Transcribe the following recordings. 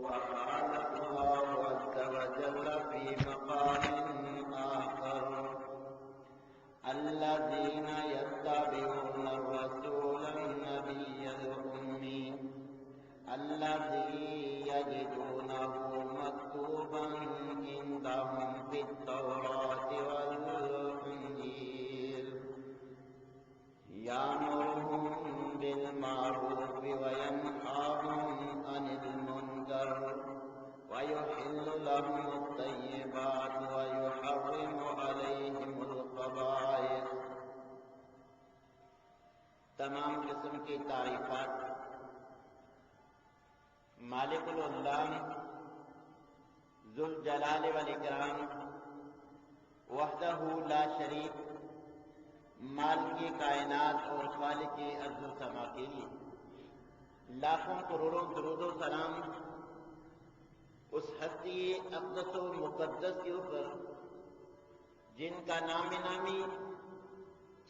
وقال الله عز وجل في مقام آخر الذين يتبعون الرسول النبي الأمي الذي يجدونه مكتوبا عندهم في التوراة والإنجيل يأمرهم بالمعروف وينهاهم عن المنكر ويحل لهم الطيبات ويحرم عليهم الخبائث۔ تمام قسم کی تعریفات مالک العلام ذوالجلال والاکرام وحدہ لا شریک مالک کائنات اور خالق ارض و سما کے لیے لاکھوں کروڑوں درود و سلام اس ہستی اقدس و مقدس کے اوپر جن کا نام نامی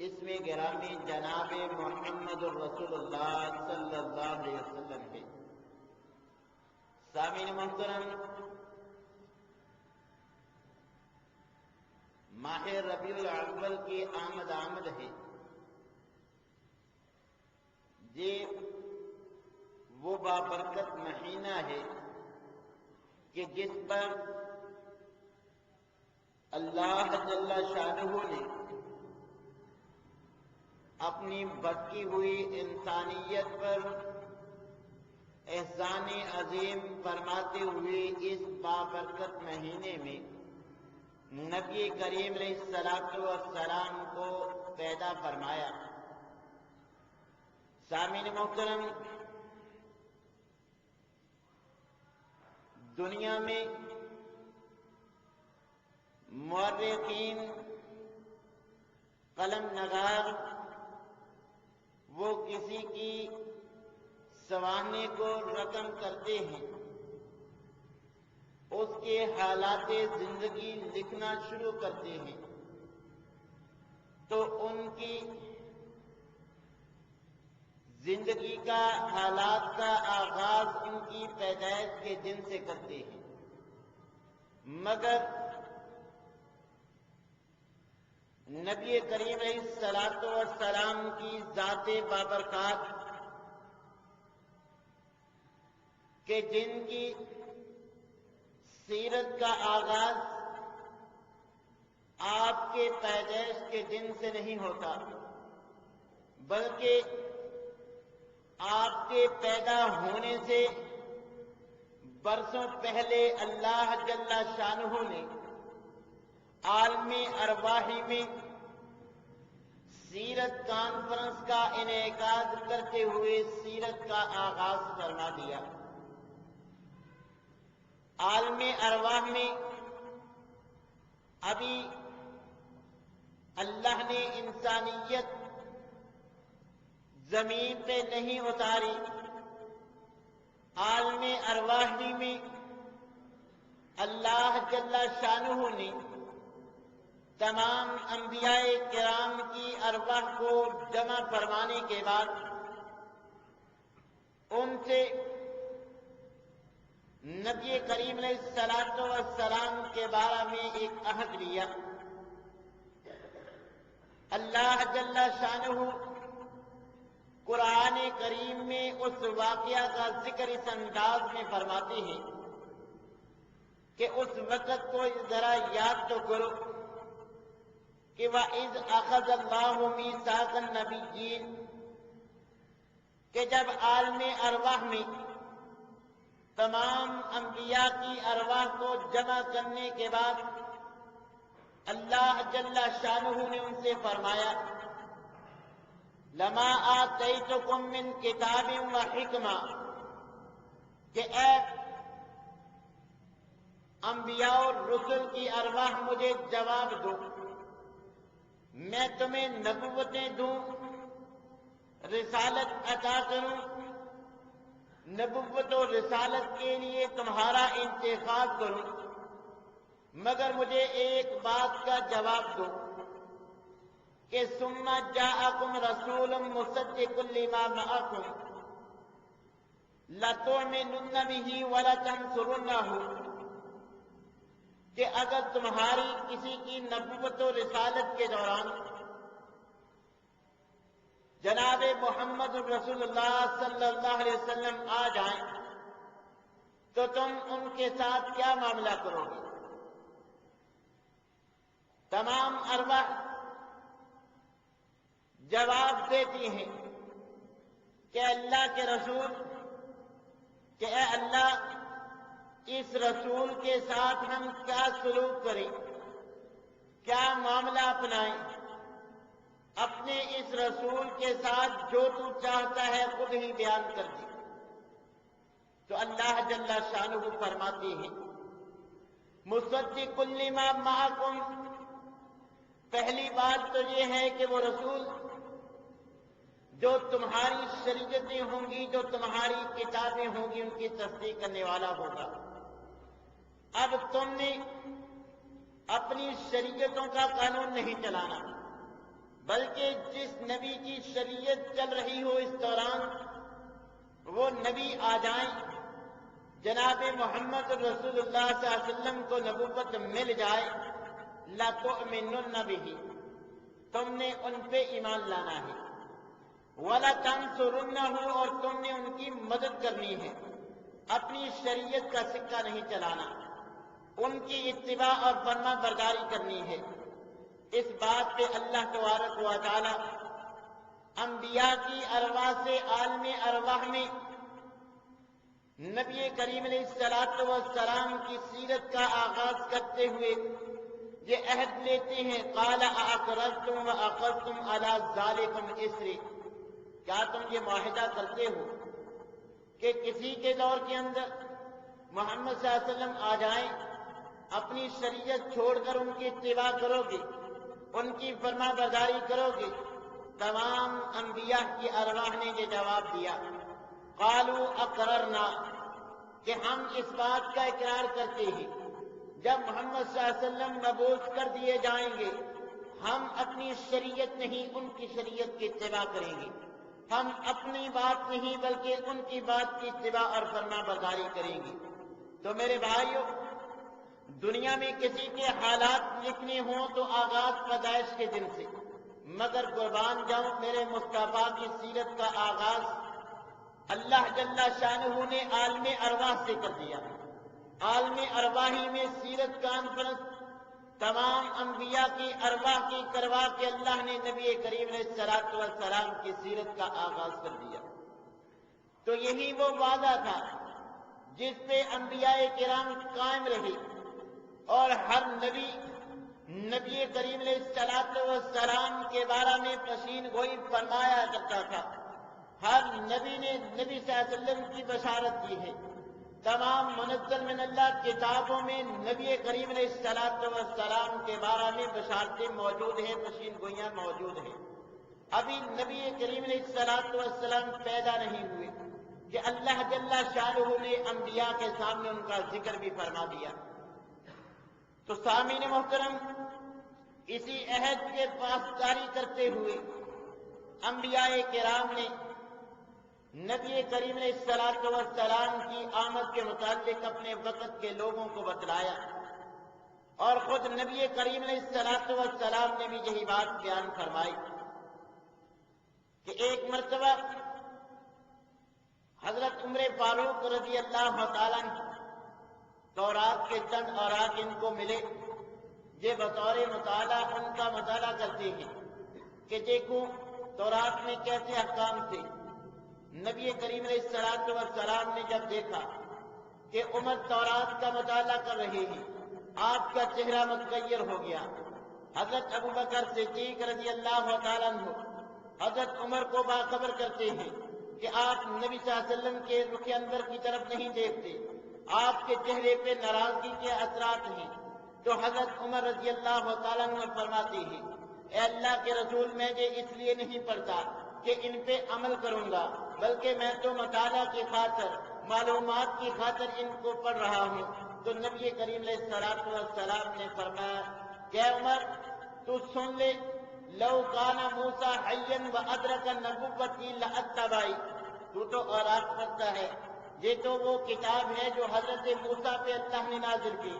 اسم گرامی جناب محمد الرسول اللہ صلی اللہ علیہ وسلم ہے۔ سامعین محترم، ماہ ربیع الاول کی آمد ہے۔ یہ وہ بابرکت مہینہ ہے کہ جس پر اللہ جل شانہ نے اپنی بکی ہوئی انسانیت پر احسان عظیم فرماتے ہوئے اس بابرکت مہینے میں نبی کریم علیہ السلام کو پیدا فرمایا۔ سامعین محترم، دنیا میں مورخین، قلم نگار وہ کسی کی سوانح کو رقم کرتے ہیں، اس کے حالات زندگی لکھنا شروع کرتے ہیں، تو ان کی زندگی کا حالات کا آغاز ان کی پیدائش کے دن سے کرتے ہیں، مگر نبی کریم علیہ السلام کی ذات بابرکات کہ جن کی سیرت کا آغاز آپ کے پیدائش کے دن سے نہیں ہوتا، بلکہ آپ کے پیدا ہونے سے برسوں پہلے اللہ جل شانہ نے عالم ارواح میں سیرت کانفرنس کا انعقاد کرتے ہوئے سیرت کا آغاز فرما دیا۔ عالم ارواح میں ابھی اللہ نے انسانیت زمین پہ نہیں اتاری، عالم ارواح میں اللہ جل شانہ نے تمام انبیاء کرام کی ارواح کو جمع فرمانے کے بعد ان سے نبی کریم علیہ السلام کے بارے میں ایک عہد لیا۔ اللہ جل شانہ قرآن کریم میں اس واقعہ کا ذکر اس انداز میں فرماتے ہیں کہ اس وقت کو ذرا یاد تو کرو کہ وَإِذْ أَخَذَ اللَّهُ مِيثَاقَ النَّبِيِّينَ کہ جب عالم ارواح میں تمام انبیاء کی ارواح کو جمع کرنے کے بعد اللہ جل شانہ نے ان سے فرمایا لَمَا آتَيْتُكُم مِّن كِتَابٍ وَحِكْمَةٍ کہ اے انبیاء اور رسل کی ارواح مجھے جواب دو، میں تمہیں نبوتیں دوں، رسالت عطا کروں، نبوت و رسالت کے لیے تمہارا انتخاب کروں، مگر مجھے ایک بات کا جواب دو کہ ثم جاءکم رسول مصدق لما معکم لَتُؤْمِنُنَّ بِهِ وَلَتَنْصُرُنَّهُ، کہ اگر تمہاری کسی کی نبوت و رسالت کے دوران جناب محمد رسول اللہ صلی اللہ علیہ وسلم آ جائیں تو تم ان کے ساتھ کیا معاملہ کرو گے؟ تمام ارواح جواب دیتی ہیں کہ اللہ کے رسول، کہ اے اللہ، اس رسول کے ساتھ ہم کیا سلوک کریں، کیا معاملہ اپنائیں؟ اپنے اس رسول کے ساتھ جو تو چاہتا ہے خود ہی بیان کر دے۔ تو اللہ جل شانہ فرماتے ہیں مصدق لما معکم، پہلی بات تو یہ ہے کہ وہ رسول جو تمہاری شریعتیں ہوں گی، جو تمہاری کتابیں ہوں گی، ان کی تصدیق کرنے والا ہوگا۔ اب تم نے اپنی شریعتوں کا قانون نہیں چلانا، بلکہ جس نبی کی شریعت چل رہی ہو اس دوران وہ نبی آ جائیں، جناب محمد رسول اللہ صلی اللہ علیہ وسلم کو نبوت مل جائے، لَتُؤْمِنُنَّ بِهِ، تم نے ان پہ ایمان لانا ہے، وَلَتَنْصُرُنَّهُ، اور تم نے ان کی مدد کرنی ہے، اپنی شریعت کا سکہ نہیں چلانا، ان کی اتباع اور فرما برداری کرنی ہے۔ اس بات پہ اللہ تبارک و تعالی انبیاء کی ارواح سے عالم ارواح میں نبی کریم علیہ السلام کی سیرت کا آغاز کرتے ہوئے یہ عہد لیتے ہیں، قَالَ أَأَقْرَرْتُمْ وَأَخَذْتُمْ عَلَىٰ ذَلِكُمْ إِصْرِي، کیا تم یہ معاہدہ کرتے ہو کہ کسی کے دور کے اندر محمد صلی اللہ علیہ وسلم آ جائیں، اپنی شریعت چھوڑ کر ان کی اتباع کرو گے، ان کی فرما برداری کرو گے؟ تمام انبیاء کی ارواح نے یہ جواب دیا، قالوا اقررنا، کہ ہم اس بات کا اقرار کرتے ہیں جب محمد صلی اللہ علیہ وسلم مبعوث کر دیے جائیں گے ہم اپنی شریعت نہیں ان کی شریعت کی اتباع کریں گے، ہم اپنی بات نہیں بلکہ ان کی بات کی اتباع اور فرما برداری کریں گے۔ تو میرے بھائیوں، دنیا میں کسی کے حالات لکھنے ہوں تو آغاز پیدائش کے دن سے، مگر قربان جاؤں میرے مصطفیٰ کی سیرت کا آغاز اللہ جل شانہ نے عالم ارواح سے کر دیا۔ عالم ارواحی میں سیرت کانفرنس تمام انبیاء کی ارواح کی کروا کے اللہ نے نبی کریم علیہ السلام کی سیرت کا آغاز کر دیا۔ تو یہی وہ وعدہ تھا جس پہ انبیاء کرام قائم رہے، اور ہر نبی کریم علیہ السلام کے بارے میں پشین گوئی فرمایا کرتا تھا۔ ہر نبی نے نبی صلی اللہ علیہ وسلم کی بشارت دی ہے۔ تمام منزل من اللہ کتابوں میں نبی کریم علیہ السلام کے بارے میں بشارتیں موجود ہیں، پشین گوئیاں موجود ہیں۔ ابھی نبی کریم علیہ السلام پیدا نہیں ہوئے کہ اللہ جل شانہ نے انبیاء کے سامنے ان کا ذکر بھی فرما دیا۔ تو سامعین محترم، اسی عہد کے پاسداری کرتے ہوئے انبیاء کرام نے نبی کریم علیہ السلام کی آمد کے متعلق اپنے وقت کے لوگوں کو بتلایا، اور خود نبی کریم علیہ السلام نے بھی یہی بات بیان فرمائی کہ ایک مرتبہ حضرت عمر فاروق رضی اللہ تعالیٰ عنہ تورات کے چند اوراق ان کو ملے، یہ بطور مطالعہ ان کا مطالعہ کرتے ہیں کہ دیکھو تورات میں کیسے احکام تھے۔ نبی کریم علیہ السلام نے جب دیکھا کہ عمر تورات کا مطالعہ کر رہے ہیں، آپ کا چہرہ متغیر ہو گیا۔ حضرت ابوبکر صدیق رضی اللہ تعالیٰ عنہ حضرت عمر کو باخبر کرتے ہیں کہ آپ نبی صلی اللہ علیہ وسلم کے رخ انور کی طرف نہیں دیکھتے، آپ کے چہرے پہ ناراضگی کے اثرات ہیں۔ تو حضرت عمر رضی اللہ تعالیٰ عنہ فرماتے ہیں، اے اللہ کے رسول، میں یہ اس لیے نہیں پڑھتا کہ ان پہ عمل کروں گا، بلکہ میں تو مطالعہ کی خاطر، معلومات کی خاطر ان کو پڑھ رہا ہوں۔ تو نبی کریم علیہ السلام نے فرمایا کہ اے عمر، تو سن لے، لو کان موسیٰ حیا وادرک النبوۃ لاتبعی، تو اوراق پڑھتا ہے، یہ تو وہ کتاب ہے جو حضرت موسیٰ پہ اللہ نے نازل کی.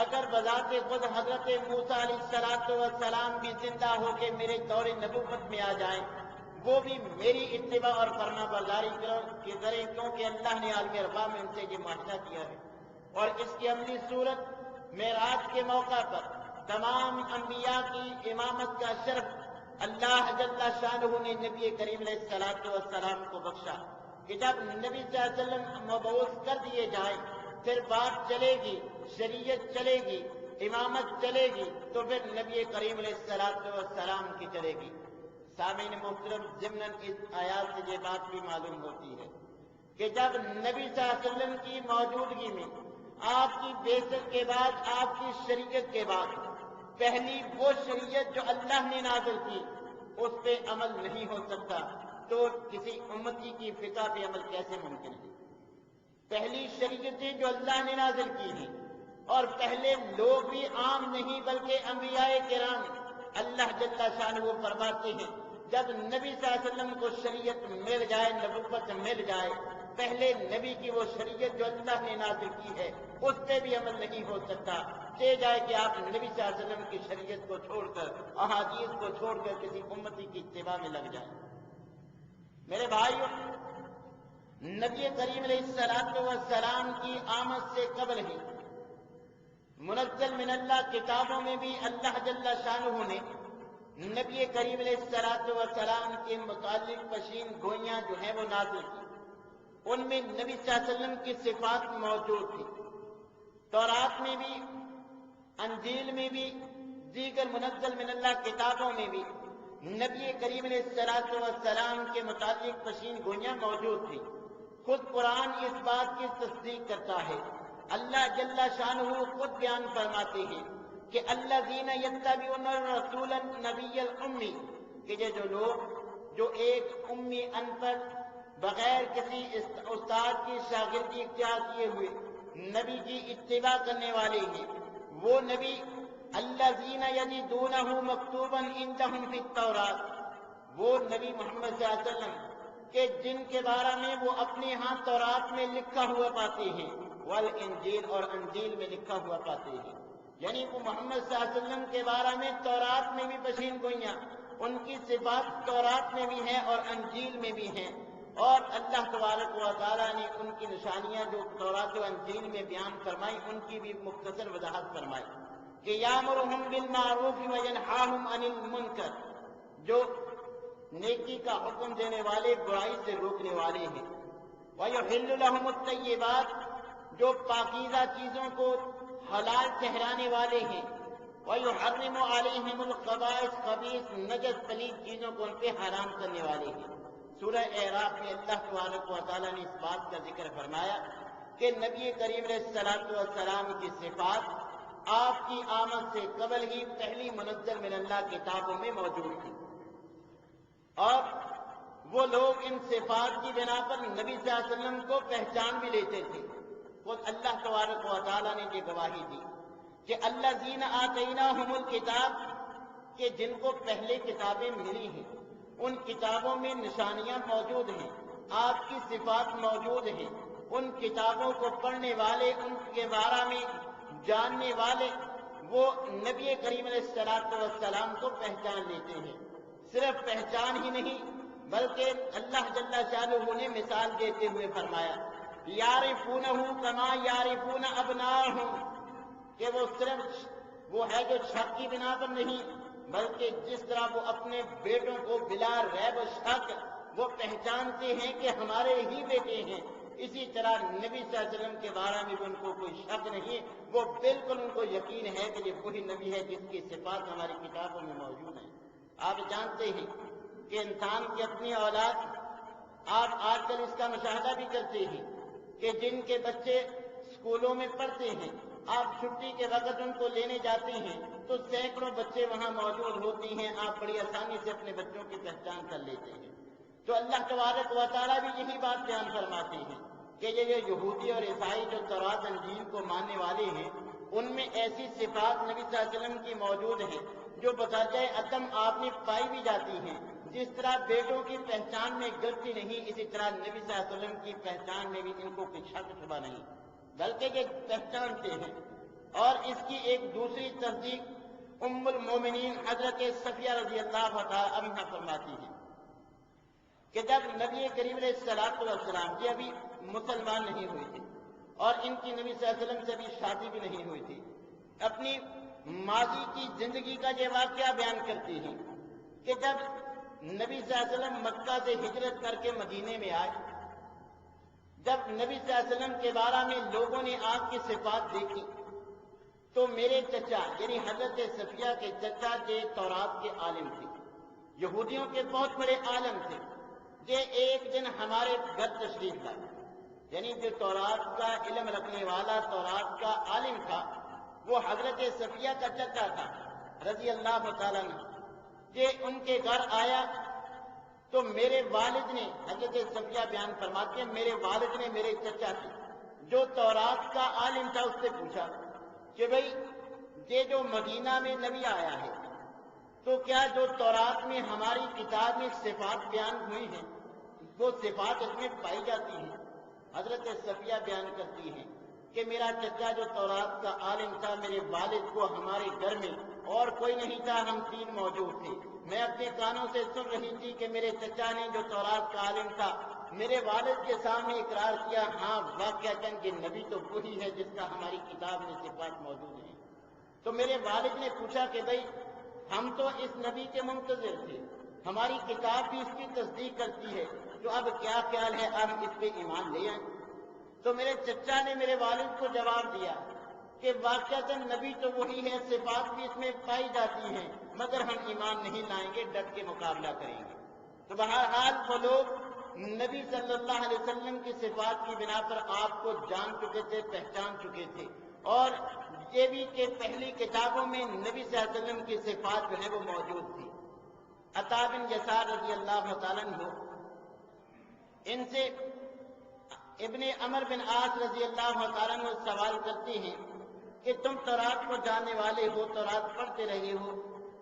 اگر بذات خود حضرت موسیٰ علیہ السلام بھی زندہ ہو کے میرے دور نبوت میں آ جائیں، وہ بھی میری اتباع اور فرما برداری کریں، کیونکہ اللہ نے عالم ارواح میں ان سے یہ معاہدہ کیا ہے. اور اس کی عملی صورت معراج کے موقع پر تمام انبیاء کی امامت کا شرف اللہ جل شانہ نے نبی کریم علیہ السلام کو بخشا کہ جب نبی صلی اللہ علیہ وسلم مبعوث کر دیے جائیں، پھر بات چلے گی، شریعت چلے گی، امامت چلے گی، تو پھر نبی کریم علیہ السلام کی چلے گی. سامعین محترم، ضمن اس آیات سے یہ بات بھی معلوم ہوتی ہے کہ جب نبی صلی اللہ علیہ وسلم کی موجودگی میں آپ کی بعثت کے بعد، آپ کی شریعت کے بعد پہلی وہ شریعت جو اللہ نے نازل کی اس پہ عمل نہیں ہو سکتا، تو کسی امتی کی فقہ پہ عمل کیسے ممکن ہے؟ پہلی شریعتیں جو اللہ نے نازل کی ہیں، اور پہلے لوگ بھی عام نہیں بلکہ انبیاء کرام، اللہ جل شانہ فرماتے ہیں جب نبی صلی اللہ علیہ وسلم کو شریعت مل جائے، نبوت مل جائے، پہلے نبی کی وہ شریعت جو اللہ نے نازل کی ہے اس پہ بھی عمل نہیں ہو سکتا. چاہے جائے کہ آپ نبی صلی اللہ علیہ وسلم کی شریعت کو چھوڑ کر، احادیث کو چھوڑ کر کسی امتی کی اتباع میں لگ جائیں. میرے بھائیوں، نبی کریم علیہ السلام کی آمد سے قبل ہی منزل من اللہ کتابوں میں بھی اللہ جل شانہ نے نبی کریم علیہ السلام کے متعلق پشین گوئیاں جو ہیں وہ نازل کی. ان میں نبی صلی اللہ علیہ وسلم کی صفات موجود تھی. تورات میں بھی، انجیل میں بھی، دیگر منزل من اللہ کتابوں میں بھی نبی کریم علیہ السلام کے متعلق پشین گوئیاں موجود تھی. خود قرآن اس بات کی تصدیق کرتا ہے. اللہ جل شانہ خود بیان فرماتے ہیں کہ الذین یتبعون الرسول النبی الامی، کہ یہ جو لوگ جو ایک امی ان پڑھ بغیر کسی استاد کی شاگردی اختیار کیے ہوئے نبی کی اتباع کرنے والے ہیں، وہ نبی الذین یجدونہ مکتوبا عندہم فی التوراۃ، وہ نبی محمد صلی اللہ علیہ وسلم کہ جن کے بارے میں وہ اپنے ہاں تورات میں لکھا ہوا پاتے ہیں، والانجیل اور انجیل میں لکھا ہوا پاتے ہیں. یعنی وہ محمد صلی اللہ علیہ وسلم کے بارے میں تورات میں بھی پشین گوئیاں، ان کی صفات تورات میں بھی ہیں اور انجیل میں بھی ہیں. اور اللہ تبارک و تعالیٰ نے ان کی نشانیاں جو تورات و انجیل میں بیان فرمائی، ان کی بھی مختصر وضاحت فرمائی کہ یامرہم بالمعروف وینہاہم عن المنکر، جو نیکی کا حکم دینے والے، برائی سے روکنے والے ہیں. ویحل لہم الطیبات، جو پاکیزہ چیزوں کو حلال ٹھہرانے والے ہیں. ویحرم علیہم الخبائث، خبیث نجس پلید چیزوں کو ان پہ حرام کرنے والے ہیں. سورہ اعراف میں اللہ تبارک و تعالیٰ نے اس بات کا ذکر فرمایا کہ نبی کریم علیہ السلام کی صفات آپ کی آمد سے قبل ہی پہلی منزل من اللہ کتابوں میں موجود تھی، اور وہ لوگ ان صفات کی بنا پر نبی صلی اللہ علیہ وسلم کو پہچان بھی لیتے تھے. خود اللہ تبارک و تعالیٰ نے یہ گواہی دی کہ الذین آتیناہم الکتاب، کہ جن کو پہلے کتابیں ملی ہیں ان کتابوں میں نشانیاں موجود ہیں، آپ کی صفات موجود ہیں. ان کتابوں کو پڑھنے والے، ان کے بارے میں جاننے والے، وہ نبی کریم علیہ السلام کو پہچان لیتے ہیں. صرف پہچان ہی نہیں بلکہ اللہ جل شانہ نے مثال دیتے ہوئے فرمایا یعرفونہ کما یعرفون ابناءہم، کہ وہ صرف وہ ہے جو شک کی بنا پر نہیں بلکہ جس طرح وہ اپنے بیٹوں کو بلا ریب و شک وہ پہچانتے ہیں کہ ہمارے ہی بیٹے ہیں، اسی طرح نبی صلی اللہ علیہ وسلم کے بارے میں بھی ان کو کوئی شک نہیں، وہ بالکل ان کو یقین ہے کہ یہ وہی نبی ہے جس کی صفات ہماری کتابوں میں موجود ہیں. آپ جانتے ہیں کہ انسان کی اپنی اولاد، آپ آج کل اس کا مشاہدہ بھی کرتے ہیں کہ جن کے بچے اسکولوں میں پڑھتے ہیں، آپ چھٹی کے وقت ان کو لینے جاتے ہیں تو سینکڑوں بچے وہاں موجود ہوتے ہیں، آپ بڑی آسانی سے اپنے بچوں کی پہچان کر لیتے ہیں. تو اللہ تبارک و تعالیٰ بھی یہی بات بیان فرماتے ہیں کہ یہ یہودی اور عیسائی جو تورات انجیل کو ماننے والے ہیں، ان میں ایسی صفات نبی صلی اللہ علیہ وسلم کی موجود ہیں جو بتاتے عدم آپ میں پائی بھی جاتی ہیں، جس طرح بیٹوں کی پہچان میں غلطی نہیں، اسی طرح نبی صلی اللہ علیہ وسلم کی پہچان میں بھی ان کو کوئی شک شبہ نہیں، بلکہ یہ پہچانتے ہیں۔ اور اس کی ایک دوسری تصدیق ام المومنین حضرت صفیہ رضی اللہ تعالی عنہا فرماتی ہیں کہ جب نبی کریم علیہ السلام یہ ابھی مسلمان نہیں ہوئے تھے اور ان کی نبی صلی اللہ علیہ وسلم سے بھی شادی بھی نہیں ہوئی تھی، اپنی ماضی کی زندگی کا یہ واقعہ بیان کرتی ہیں کہ جب نبی صلی اللہ علیہ وسلم مکہ سے ہجرت کر کے مدینے میں آئے، جب نبی صلی اللہ علیہ وسلم کے بارے میں لوگوں نے آپ کی صفات دیکھی تو میرے چچا یعنی حضرت صفیہ کے چچا جو تورات کے عالم تھے، یہودیوں کے بہت بڑے عالم تھے، یہ ایک دن ہمارے گھر تشریف لائے، یعنی جو تورات کا علم رکھنے والا تورات کا عالم تھا وہ حضرت صفیہ کا چچا تھا رضی اللہ تعالیٰ عنہ۔ یہ ان کے گھر آیا تو میرے والد نے، حضرت صفیہ بیان فرماتے ہیں، میرے والد نے میرے چچا سے جو تورات کا عالم تھا اس سے پوچھا کہ بھئی یہ جو مدینہ میں نبی آیا ہے تو کیا جو تورات میں ہماری کتاب میں صفات بیان ہوئی ہیں وہ صفات اس میں پائی جاتی ہیں؟ حضرت صفیہ بیان کرتی ہیں کہ میرا چچا جو تورات کا عالم تھا، میرے والد کو ہمارے گھر میں اور کوئی نہیں تھا، ہم تین موجود تھے، میں اپنے کانوں سے سن رہی تھی کہ میرے چچا نے جو تورات کا عالم تھا میرے والد کے سامنے اقرار کیا، ہاں واقعتاً کہ نبی تو وہی ہے جس کا ہماری کتاب میں صفات موجود ہیں۔ تو میرے والد نے پوچھا کہ بھئی ہم تو اس نبی کے منتظر تھے، ہماری کتاب بھی اس کی تصدیق کرتی ہے، تو اب کیا خیال ہے ہم اس پہ ایمان لے آئیں؟ تو میرے چچا نے میرے والد کو جواب دیا کہ واقعتاً نبی تو وہی ہے، صفات بھی اس میں پائی جاتی ہیں، مگر ہم ایمان نہیں لائیں گے، ڈٹ کے مقابلہ کریں گے۔ تو بہرحال وہ لوگ نبی صلی اللہ علیہ وسلم کی صفات کی بنا پر آپ کو جان چکے تھے، پہچان چکے تھے، اور یہ بھی کہ پہلی کتابوں میں نبی صلی اللہ علیہ وسلم کی صفات جو ہے وہ موجود تھی۔ عطا بن یسار رضی اللہ تعالیٰ عنہ ان سے ابن عمر بن عاص رضی اللہ تعالیٰ عنہ سوال کرتے ہیں کہ تم تورات کو جاننے والے ہو، تورات پڑھتے رہے ہو،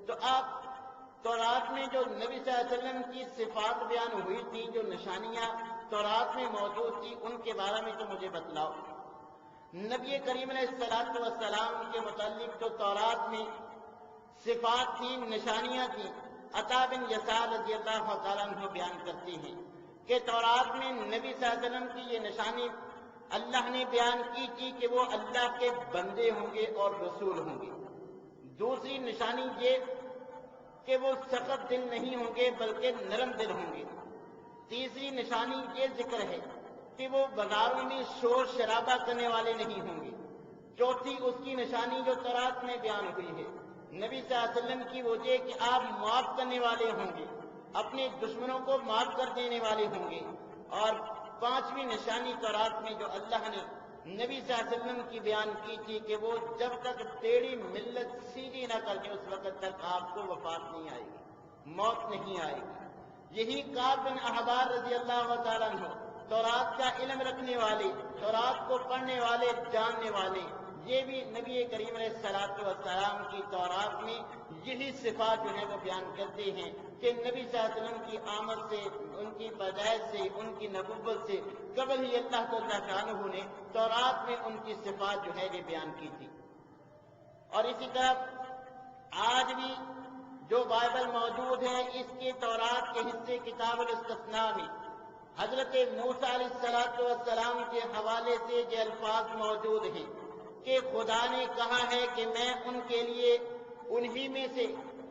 تو آپ تورات میں جو نبی صلی اللہ علیہ وسلم کی صفات بیان ہوئی تھی، جو نشانیاں تورات میں موجود تھی، ان کے بارے میں تو مجھے بتلاؤ۔ نبی کریم علیہ السلام کے متعلق تو تورات میں صفات تھیں، نشانیاں تھیں۔ عطا بن یسار رضی اللہ تعالیٰ عنہ بیان کرتے ہیں کہ تورات میں نبی صلی اللہ علیہ وسلم کی یہ نشانی اللہ نے بیان کی تھی کہ وہ اللہ کے بندے ہوں گے اور رسول ہوں گے۔ دوسری نشانی یہ کہ وہ سخت دل نہیں ہوں گے بلکہ نرم دل ہوں گے۔ تیسری نشانی یہ ذکر ہے کہ وہ بازاروں میں شور شرابہ کرنے والے نہیں ہوں گے۔ چوتھی اس کی نشانی جو تورات میں بیان ہوئی ہے نبی صلی اللہ علیہ وسلم کی وہ یہ کہ آپ معاف کرنے والے ہوں گے، اپنے دشمنوں کو معاف کر دینے والے ہوں گے۔ اور پانچویں نشانی تورات میں جو اللہ نے نبی صلی اللہ علیہ وسلم کی بیان کی تھی کہ وہ جب تک تیری ملت سیدھی نہ کر کے اس وقت تک آپ کو وفات نہیں آئے گی، موت نہیں آئے گی۔ یہی کعب بن احبار رضی اللہ تعالیٰ عنہ تورات کا علم رکھنے والے، تورات کو پڑھنے والے، جاننے والے، یہ بھی نبی کریم علیہ السلام کی تورات میں یہی صفات جو ہے وہ بیان کرتے ہیں کہ نبی صلی اللہ علیہ وسلم کی آمد سے، ان کی پیدائش سے، ان کی نبوت سے قبل ہی اللہ تعالیٰ عنہ نے تورات میں ان کی صفات جو ہے یہ بیان کی تھی۔ اور اسی طرح آج بھی جو بائبل موجود ہے اس کے تورات کے حصے کتاب الاستثناء میں حضرت موسیٰ علیہ السلام کے حوالے سے یہ الفاظ موجود ہیں کہ خدا نے کہا ہے کہ میں ان کے لیے انہی میں سے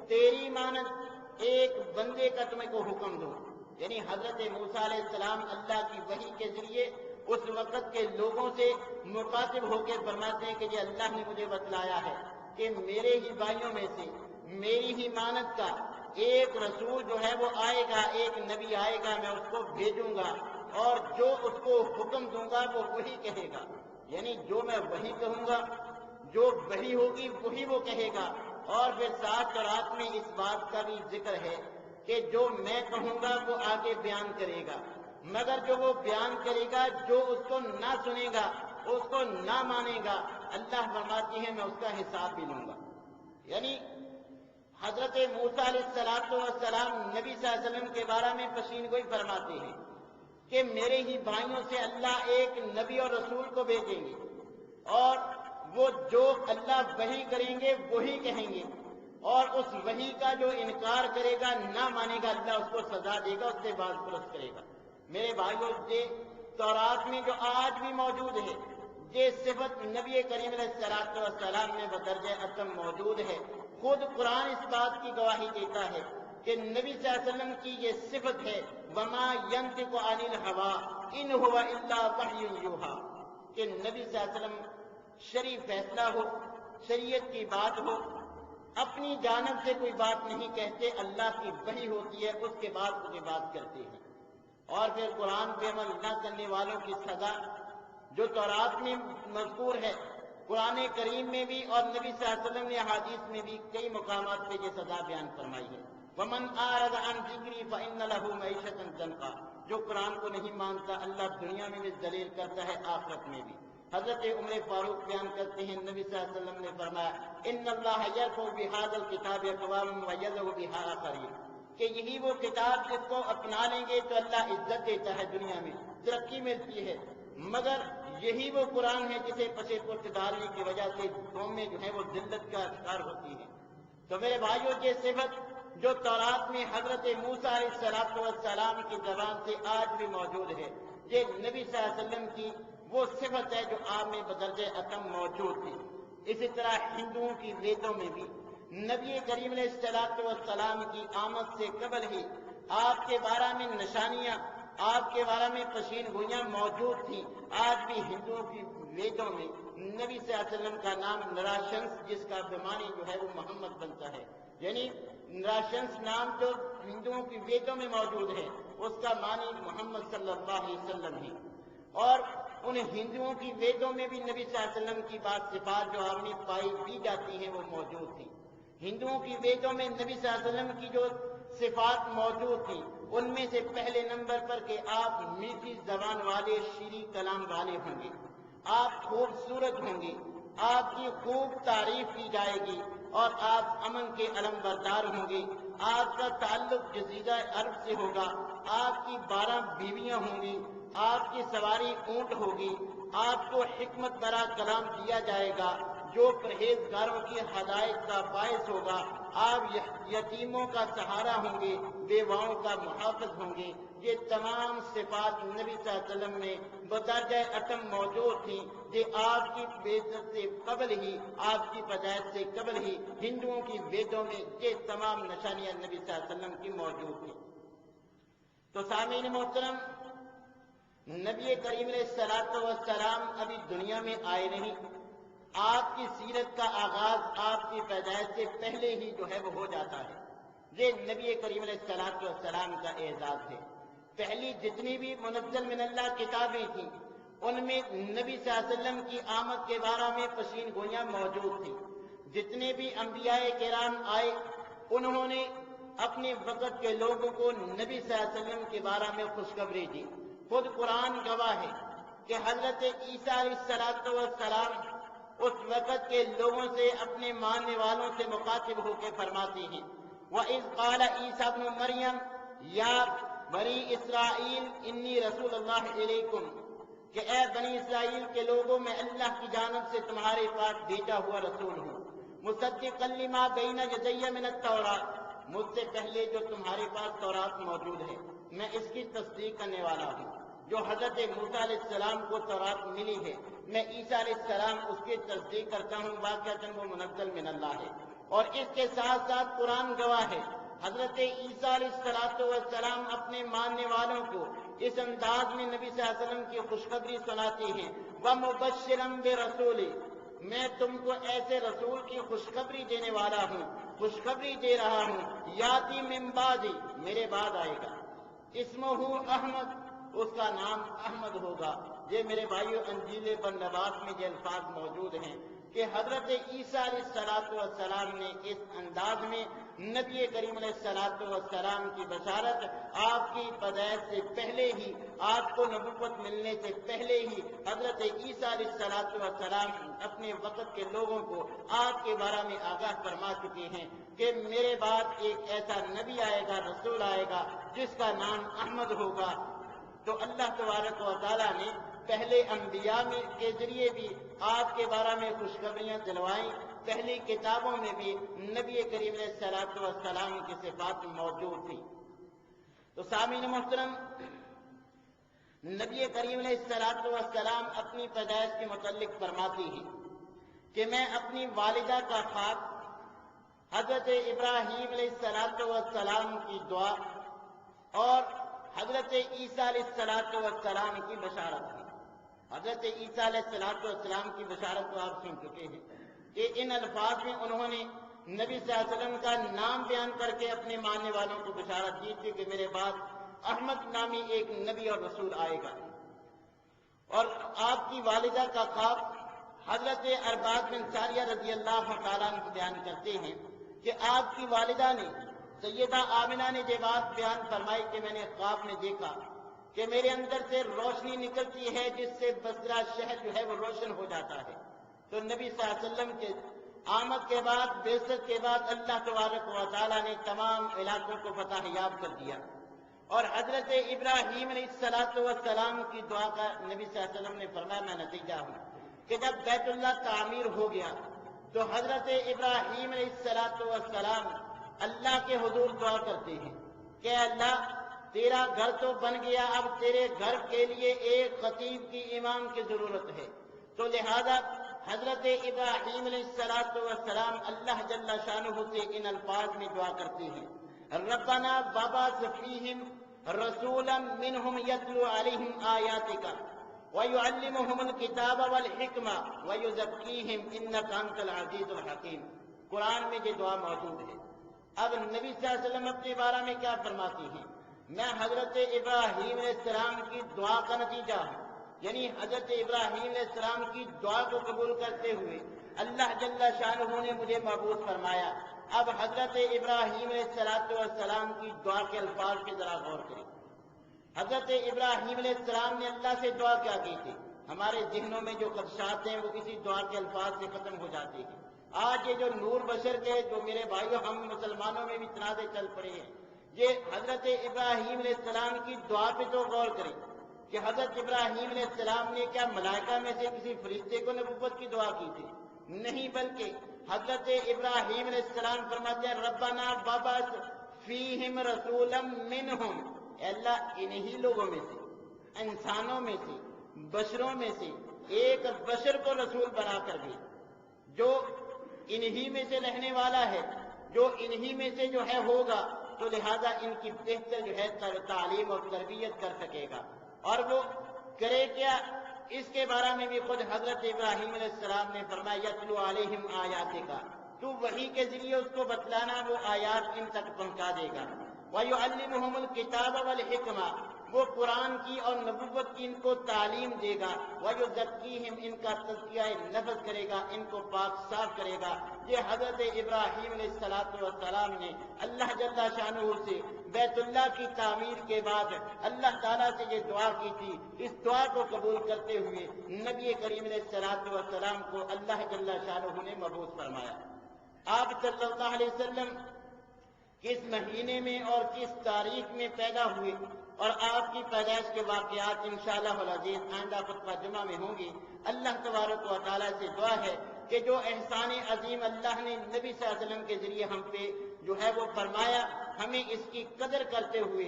تیری مانند ایک بندے کا تمہیں کو حکم دوں۔ یعنی حضرت موسیٰ علیہ السلام اللہ کی وحی کے ذریعے اس وقت کے لوگوں سے مخاطب ہو کے فرماتے ہیں کہ یہ اللہ نے مجھے بتلایا ہے کہ میرے ہی بھائیوں میں سے میری ہی مانند کا ایک رسول جو ہے وہ آئے گا، ایک نبی آئے گا، میں اس کو بھیجوں گا اور جو اس کو حکم دوں گا وہ وہی کہے گا۔ یعنی جو میں وہی کہوں گا، جو وہی ہوگی وہی وہ کہے گا۔ اور پھر ساتھ تورات میں اس بات کا بھی ذکر ہے کہ جو میں کہوں گا وہ آگے بیان کرے گا، مگر جو وہ بیان کرے گا جو اس کو نہ سنے گا، اس کو نہ مانے گا، اللہ فرماتی ہے میں اس کا حساب بھی لوں گا۔ یعنی حضرت موسیٰ علیہ السلام نبی صلی اللہ علیہ وسلم کے بارے میں پشین گوئی فرماتے ہیں کہ میرے ہی بھائیوں سے اللہ ایک نبی اور رسول کو بھیجیں گے، اور وہ جو اللہ وحی کریں گے وہی کہیں گے، اور اس وحی کا جو انکار کرے گا، نہ مانے گا، اللہ اس کو سزا دے گا، اس سے باز پرست کرے گا۔ میرے بھائیوں، یہ تورات میں جو آج بھی موجود ہے، یہ صفت نبی کریم علیہ السلام میں بدرجہ اتم موجود ہے۔ خود قرآن اس بات کی گواہی دیتا ہے کہ نبی صلی اللہ علیہ وسلم کی یہ صفت ہے، وَمَا يَنطِقُ عَنِ الْهَوَىٰ إِنْ هُوَ إِلَّا وَحْيٌ يُوحَىٰ، کہ نبی صلی اللہ علیہ وسلم شرعی فیصلہ ہو، شریعت کی بات ہو، اپنی جانب سے کوئی بات نہیں کہتے، اللہ کی وحی ہوتی ہے، اس کے بعد کوئی بات کرتے ہیں۔ اور پھر قرآن پہ عمل نہ کرنے والوں کی سزا جو تورات میں مذکور ہے، قرآن کریم میں بھی اور نبی صلی اللہ علیہ وسلم نے حدیث میں بھی کئی مقامات پہ یہ سزا بیان فرمائی ہے۔ وَمَنْ أَعْرَضَ عَنْ ذِكْرِي فَإِنَّ لَهُ مَعِيشَةً ضَنْكًا، جو قرآن کو نہیں مانتا اللہ دنیا میں بھی ذلیل کرتا ہے، آخرت میں بھی۔ حضرت عمر فاروق بیان کرتے ہیں، نبی صلی اللہ علیہ وسلم نے فرمایا، إِنَّ اللَّهَ يَرْفَعُ بِهَذَا الْكِتَابِ أَقْوَامًا وَيَضَعُ بِهَا آخَرِينَ، کہ یہی وہ کتاب جس کو اپنا لیں گے تو اللہ عزت دیتا ہے، دنیا میں ترقی ملتی ہے، مگر یہی وہ قرآن ہے جسے پسے پشت ڈالنے کی وجہ سے قومیں جو ہیں وہ ذلت کا شکار ہوتی ہیں۔ تو میرے بھائیوں، یہ صفت جو تورات میں حضرت موسیٰ علیہ السلام کی زبان سے آج بھی موجود ہے، یہ نبی صلی اللہ علیہ وسلم کی وہ صفت ہے جو آپ میں بدرجہ اتم موجود تھی۔ اسی طرح ہندوؤں کی ویدوں میں بھی نبی کریم علیہ السلام کی آمد سے قبل ہی آپ کے بارے میں نشانیاں، آپ کے بارے میں پشین گوئیاں موجود تھیں۔ آج بھی ہندوؤں کی ویدوں میں نبی صلی اللہ علیہ وسلم کا نام نراشنس، جس کا بیماری جو ہے وہ محمد بنتا ہے، یعنی نراشنس نام جو ہندوؤں کی ویدوں میں موجود ہے، اس کا معنی محمد صلی اللہ علیہ وسلم ہے۔ اور ان ہندوؤں کی ویدوں میں بھی نبی صلی اللہ علیہ وسلم کی بات صفات جو آپ نے پائی دی جاتی ہیں وہ موجود تھی۔ ہندوؤں کی ویدوں میں نبی صلی اللہ علیہ وسلم کی جو صفات موجود تھی، ان میں سے پہلے نمبر پر کہ آپ میٹھی زبان والے، شیریں کلام والے ہوں گے، آپ خوبصورت ہوں گے، آپ کی خوب تعریف کی جائے گی، اور آپ امن کے علم بردار ہوں گے، آپ کا تعلق جزیرہ عرب سے ہوگا، آپ کی 12 بیویاں ہوں گی، آپ کی سواری اونٹ ہوگی، آپ کو حکمت بھرا کلام دیا جائے گا جو پرہیزگاروں کی ہدایت کا باعث ہوگا، آپ یتیموں کا سہارا ہوں گے، بیواؤں کا محافظ ہوں گے۔ یہ تمام صفات نبی صلی اللہ علیہ وسلم میں بدرجہ اتم موجود تھیں، یہ آپ کی بعثت سے قبل ہی، آپ کی پیدائش سے قبل ہی ہندوؤں کی ویدوں میں یہ تمام نشانیاں نبی صلی اللہ علیہ وسلم کی موجود تھیں۔ تو سامعین محترم، نبی کریم علیہ السلام ابھی دنیا میں آئے نہیں، آپ کی سیرت کا آغاز آپ کی پیدائش سے پہلے ہی جو ہے وہ ہو جاتا ہے۔ یہ نبی کریم علیہ السلام کا اعزاز ہے۔ پہلی جتنی بھی منزل من اللہ کتابیں تھیں، ان میں نبی صلی اللہ علیہ وسلم کی آمد کے بارے میں پشین گوئیاں موجود تھیں۔ جتنے بھی انبیاء کرام آئے، انہوں نے اپنے وقت کے لوگوں کو نبی صلی اللہ علیہ وسلم کے بارے میں خوشخبری دی۔ خود قرآن گواہ ہے کہ حضرت عیسیٰ علیہ السلام اس وقت کے لوگوں سے، اپنے ماننے والوں سے مخاطب ہو کے فرماتے ہیں، وَإِذْ قَالَ عِيسَى ابْنُ مَرْيَمَ یا بنی اسرائیل انی رسول اللہ علیکم، کہ اے بنی اسرائیل کے لوگوں، میں اللہ کی جانب سے تمہارے پاس بھیجا ہوا رسول ہوں، مصدقا لما بین یدی من التوراۃ، مجھ سے پہلے جو تمہارے پاس تورات موجود ہے میں اس کی تصدیق کرنے والا ہوں۔ جو حضرت موسیٰ علیہ السلام کو تورات ملی ہے، میں عیسیٰ علیہ السلام اس کی تصدیق کرتا ہوں، واقعتاً وہ منزل من اللہ ہے۔ اور اس کے ساتھ ساتھ قرآن گواہ ہے، حضرت عیسیٰ علیہ السلام اپنے ماننے والوں کو اس انداز میں نبی صلی اللہ علیہ وسلم کی خوشخبری سناتے ہیں، وَمُبَشِّرًا بِرَسُولٍ، میں تم کو ایسے رسول کی خوشخبری دینے والا ہوں، خوشخبری دے رہا ہوں، یاتی من بعدی، میرے بعد آئے گا، اسمہ احمد، اس کا نام احمد ہوگا۔ یہ میرے بھائیو انجیل برنباس میں یہ الفاظ موجود ہیں، کہ حضرت عیسیٰ علیہ السلام نے اس انداز میں نبی کریم علیہ السلام کی بشارت آپ کی پیدائش سے پہلے ہی، آپ کو نبوت ملنے سے پہلے ہی حضرت عیسیٰ علیہ السلام اپنے وقت کے لوگوں کو آپ کے بارے میں آگاہ فرما چکے ہیں کہ میرے بعد ایک ایسا نبی آئے گا، رسول آئے گا جس کا نام احمد ہوگا۔ تو اللہ تبارک و تعالیٰ نے پہلے انبیاء کے ذریعے بھی آپ کے بارے میں خوشخبریاں دلوائیں، پہلی کتابوں میں بھی نبی کریم علیہ السلام کی صفات موجود تھی۔ تو سامعین محترم، نبی کریم علیہ السلام اپنی پیدائش کے متعلق فرماتی ہیں کہ میں اپنی والدہ کا خواب حضرت ابراہیم علیہ السلام کی دعا اور حضرت عیسیٰ علیہ السلام کی بشارت ہے۔ حضرت عیسیٰ علیہ السلام کی بشارت تو آپ سن چکے ہیں کہ ان الفاظ میں انہوں نے نبی صلی اللہ علیہ وسلم کا نام بیان کر کے اپنے ماننے والوں کو بشارت دی تھی کہ میرے بعد احمد نامی ایک نبی اور رسول آئے گا۔ اور آپ کی والدہ کا خواب حضرت ارباد بن ساریہ رضی اللہ تعالیٰ عنہ بیان کرتے ہیں کہ آپ کی والدہ نے، سیدہ آمنہ نے یہ بات بیان فرمائی کہ میں نے خواب میں دیکھا کہ میرے اندر سے روشنی نکلتی ہے جس سے بصرہ شہر جو ہے وہ روشن ہو جاتا ہے۔ تو نبی صلی اللہ علیہ وسلم کے آمد کے بعد، بعثت کے بعد اللہ تبارک و تعالیٰ نے تمام علاقوں کو فتح یاب کر دیا، اور حضرت ابراہیم علیہ السلام کی دعا کا نبی صلی اللہ علیہ وسلم نے فرمایا میں نتیجہ ہوں کہ جب بیت اللہ تعمیر ہو گیا تو حضرت ابراہیم علیہ السلام اللہ کے حضور دعا کرتے ہیں کہ اللہ تیرا گھر تو بن گیا، اب تیرے گھر کے لیے ایک خطیب کی، امام کی ضرورت ہے۔ تو لہذا حضرت ابراہیم علیہ السلام اللہ جل شانہ سے ان الفاظ میں دعا کرتے ہیں، ربنا وابعث فیہم رسولا منہم یتلو علیہم آیاتک ویعلمہم الکتاب والحکمہ ویزکیہم انک انت العزیز الحکیم۔ قرآن میں یہ دعا موجود ہے۔ اب نبی صلی اللہ علیہ وسلم اپنے بارے میں کیا فرماتی ہیں؟ میں حضرت ابراہیم علیہ السلام کی دعا کا نتیجہ ہوں، یعنی حضرت ابراہیم علیہ السلام کی دعا کو قبول کرتے ہوئے اللہ جل شانہ نے مجھے مبعوث فرمایا۔ اب حضرت ابراہیم علیہ السلام کی دعا کے الفاظ پہ ذرا غور کریں۔ حضرت ابراہیم علیہ السلام نے اللہ سے دعا کیا کی تھی؟ ہمارے ذہنوں میں جو خدشات ہیں وہ اسی دعا کے الفاظ سے ختم ہو جاتے ہیں۔ آج یہ جو نور بشر کے جو میرے بھائیوں ہم مسلمانوں میں بھی تنازع چل پڑے ہیں، یہ حضرت ابراہیم علیہ السلام کی دعا پہ تو غور کریں کہ حضرت ابراہیم علیہ السلام نے کیا ملائکہ میں سے کسی فرشتے کو نبوت کی دعا کی تھی؟ نہیں، بلکہ حضرت ابراہیم علیہ السلام فرماتے ہیں ربنا وابعث فیہم رسولا منہم، اے اللہ انہی لوگوں میں سے، انسانوں میں سے، بشروں میں سے ایک بشر کو رسول بنا کر بھی، جو انہی میں سے رہنے والا ہے، جو انہی میں سے جو ہے ہوگا، تو لہذا ان کی بہتر جو ہے تعلیم اور تربیت کر سکے گا۔ اور وہ کرے کیا؟ اس کے بارے میں بھی خود حضرت ابراہیم علیہ السلام نے فرمایا یتلو علیہم آیاتک، تو وحی کے ذریعے اس کو بتلانا، وہ آیات ان تک پہنچا دے گا۔ وَيُعَلِّمُهُمُ الْكِتَابَ وَالْحِكْمَةَ، وہ قرآن کی اور نبوت کی ان کو تعلیم دے گا۔ وَيُزَكِّيهِمْ، ان کا تزکیہ نفس کرے گا، ان کو پاک صاف کرے گا۔ یہ حضرت ابراہیم علیہ السلام نے اللہ جل شانہ سے بیت اللہ کی تعمیر کے بعد اللہ تعالیٰ سے یہ دعا کی تھی۔ اس دعا کو قبول کرتے ہوئے نبی کریم علیہ السلام کو اللہ جل شانہ نے مبعوث فرمایا۔ آپ صلی اللہ علیہ وسلم کس مہینے میں اور کس تاریخ میں پیدا ہوئے اور آپ کی پیدائش کے واقعات انشاءاللہ العزیز آئندہ خطبہ جمعہ میں ہوں گی۔ اللہ تبارک و تعالیٰ سے دعا ہے کہ جو احسان عظیم اللہ نے نبی صلی اللہ علیہ وسلم کے ذریعے ہم پہ جو ہے وہ فرمایا، ہمیں اس کی قدر کرتے ہوئے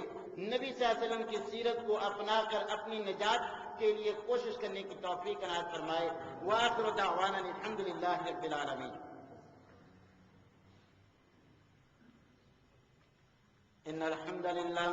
نبی صلی اللہ علیہ وسلم کی سیرت کو اپنا کر اپنی نجات کے لیے کوشش کرنے کی توفیق عنایت فرمائے۔ وآخر دعوانا الحمدللہ رب العالمین۔ ان الحمد لله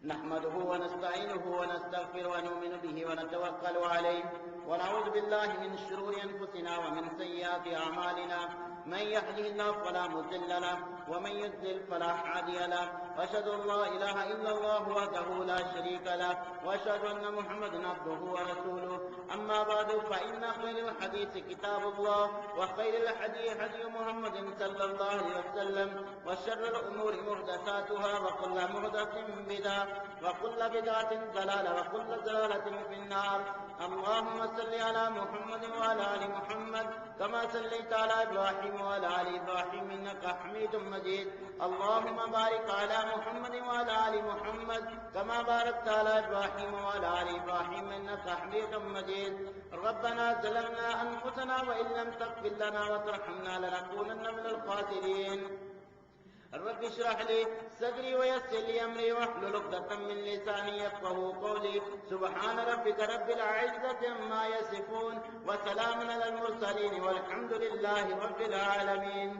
نحمده ونستعينه ونستغفره ونؤمن به ونتوكل عليه ونعوذ بالله من شرور انفسنا ومن سيئات اعمالنا، من يهده الله فلا مضل له ومن يضلل فلا هادي له، واشهد ان لا اله الا الله وحده لا شريك له، واشهد ان محمدا عبده ورسوله۔ أما بعد فإن خير الحديث كتاب الله وخير الهدي هدي محمد صلى الله عليه وسلم وشر الأمور محدثاتها وكل محدث بدعة وكل بدعة ضلالة وكل ضلالة في النار. اللهم صل على محمد وعلى آل محمد كما صليت على إبراهيم وعلى آل إبراهيم إنك حميد مجيد. اللهم بارك على محمد وعلى آل محمد كما باركت على إبراهيم وعلى آل إبراهيم إنك حميد مجيد. ربنا ظلمنا أنفسنا وإن لم تغفر لنا وترحمنا لنكونن من الخاسرين. رب اشرح لي صدري ويسر لي أمري واحلل عقدة من لساني يفقهوا قولي. سبحان ربك رب العزة عما يصفون وسلام على المرسلين والحمد لله رب العالمين.